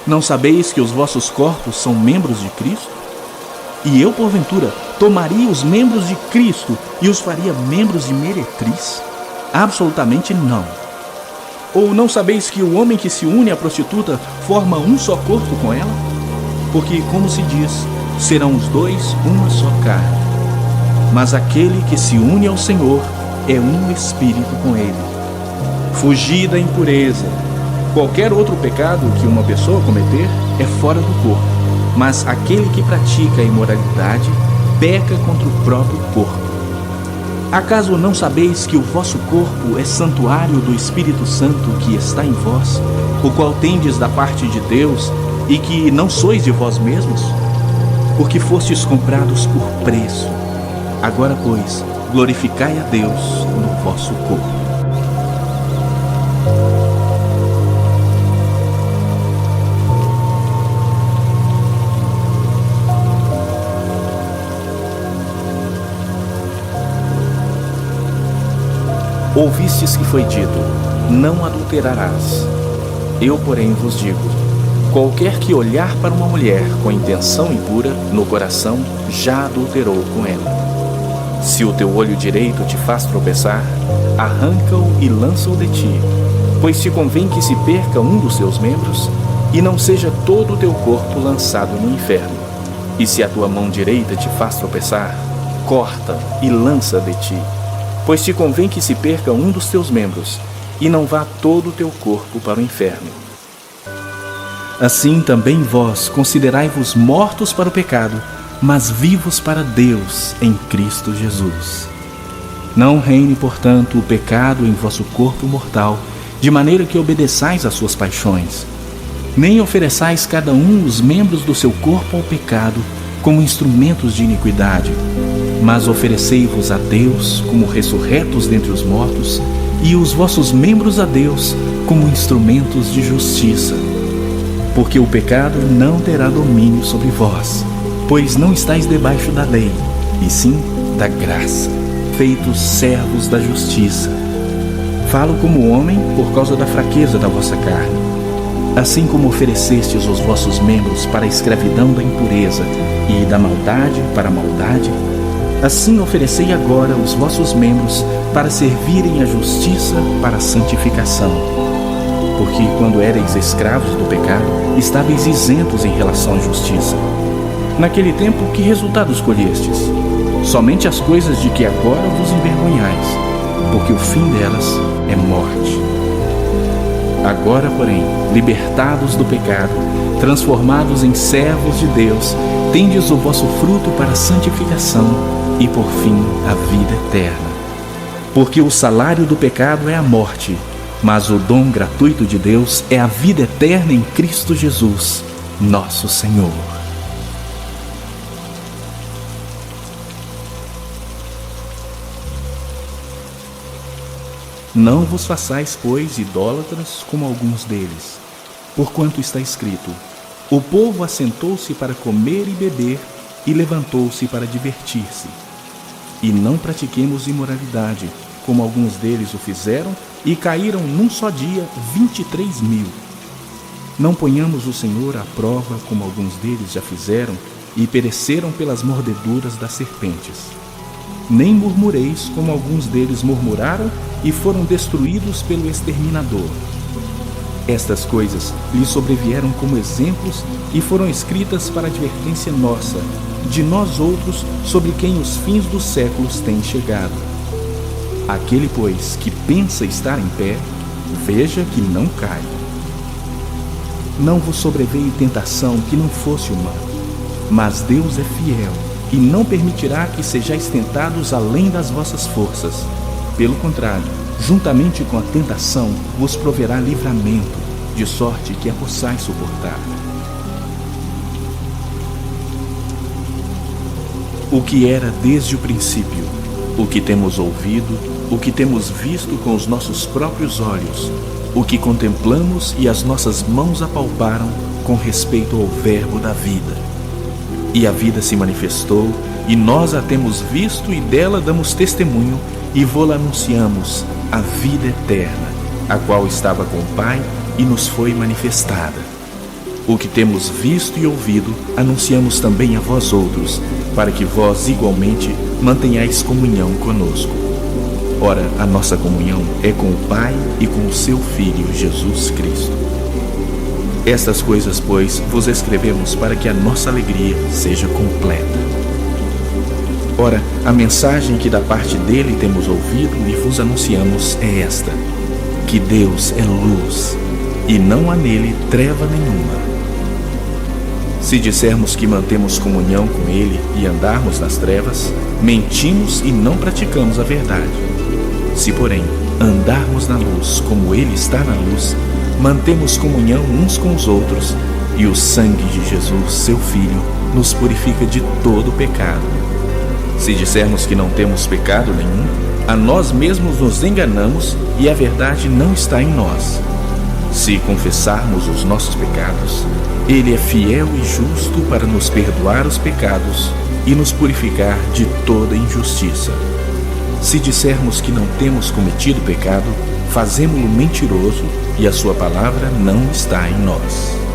Não sabeis que os vossos corpos são membros de Cristo? E eu, porventura, tomaria os membros de Cristo e os faria membros de meretriz? Absolutamente não. Ou não sabeis que o homem que se une à prostituta forma um só corpo com ela? Porque, como se diz, serão os dois uma só carne. Mas aquele que se une ao Senhor é um espírito com ele. Fugir da impureza. Qualquer outro pecado que uma pessoa cometer é fora do corpo, mas aquele que pratica a imoralidade peca contra o próprio corpo. Acaso não sabeis que o vosso corpo é santuário do Espírito Santo que está em vós, o qual tendes da parte de Deus, e que não sois de vós mesmos? Porque fostes comprados por preço. Agora, pois, glorificai a Deus no vosso corpo. Ouvistes que foi dito: não adulterarás. Eu, porém, vos digo: qualquer que olhar para uma mulher com intenção impura, no coração já adulterou com ela. Se o teu olho direito te faz tropeçar, arranca-o e lança-o de ti, pois te convém que se perca um dos teus membros, e não seja todo o teu corpo lançado no inferno. E se a tua mão direita te faz tropeçar, corta e lança de ti, pois te convém que se perca um dos teus membros, e não vá todo o teu corpo para o inferno. Assim também vós considerai-vos mortos para o pecado, mas vivos para Deus em Cristo Jesus. Não reine, portanto, o pecado em vosso corpo mortal, de maneira que obedeçais às suas paixões. Nem ofereçais cada um os membros do seu corpo ao pecado, como instrumentos de iniquidade, mas oferecei-vos a Deus como ressurretos dentre os mortos, e os vossos membros a Deus como instrumentos de justiça. Porque o pecado não terá domínio sobre vós, pois não estáis debaixo da lei, e sim da graça, feitos servos da justiça. Falo como homem por causa da fraqueza da vossa carne. Assim como oferecestes os vossos membros para a escravidão da impureza e da maldade para a maldade, assim oferecei agora os vossos membros para servirem à justiça para a santificação. Porque quando éreis escravos do pecado, estáveis isentos em relação à justiça. Naquele tempo, que resultado escolhestes? Somente as coisas de que agora vos envergonhais, porque o fim delas é morte. Agora, porém, libertados do pecado, transformados em servos de Deus, tendes o vosso fruto para a santificação e, por fim, a vida eterna. Porque o salário do pecado é a morte, mas o dom gratuito de Deus é a vida eterna em Cristo Jesus, nosso Senhor. Não vos façais, pois, idólatras como alguns deles, porquanto está escrito: o povo assentou-se para comer e beber, e levantou-se para divertir-se. E não pratiquemos imoralidade, como alguns deles o fizeram, e caíram num só dia 23.000. Não ponhamos o Senhor à prova, como alguns deles já fizeram, e pereceram pelas mordeduras das serpentes. Nem murmureis, como alguns deles murmuraram, e foram destruídos pelo exterminador. Estas coisas lhes sobrevieram como exemplos e foram escritas para advertência nossa, de nós outros, sobre quem os fins dos séculos têm chegado. Aquele, pois, que pensa estar em pé, veja que não cai. Não vos sobreveio tentação que não fosse humana, mas Deus é fiel e não permitirá que sejais tentados além das vossas forças. Pelo contrário, juntamente com a tentação, vos proverá livramento, de sorte que a possais suportar. O que era desde o princípio, o que temos ouvido, o que temos visto com os nossos próprios olhos, o que contemplamos e as nossas mãos apalparam com respeito ao Verbo da vida. E a vida se manifestou, e nós a temos visto e dela damos testemunho, e vô-la anunciamos, a vida eterna, a qual estava com o Pai e nos foi manifestada. O que temos visto e ouvido, anunciamos também a vós outros, para que vós igualmente mantenhais comunhão conosco. Ora, a nossa comunhão é com o Pai e com o seu Filho, Jesus Cristo. Estas coisas, pois, vos escrevemos para que a nossa alegria seja completa. Ora, a mensagem que da parte dele temos ouvido e vos anunciamos é esta: que Deus é luz, e não há nele treva nenhuma. Se dissermos que mantemos comunhão com ele e andarmos nas trevas, mentimos e não praticamos a verdade. Se, porém, andarmos na luz como ele está na luz, mantemos comunhão uns com os outros, e o sangue de Jesus, seu Filho, nos purifica de todo pecado. Se dissermos que não temos pecado nenhum, a nós mesmos nos enganamos e a verdade não está em nós. Se confessarmos os nossos pecados, ele é fiel e justo para nos perdoar os pecados e nos purificar de toda injustiça. Se dissermos que não temos cometido pecado, fazemo-lo mentiroso e a sua palavra não está em nós.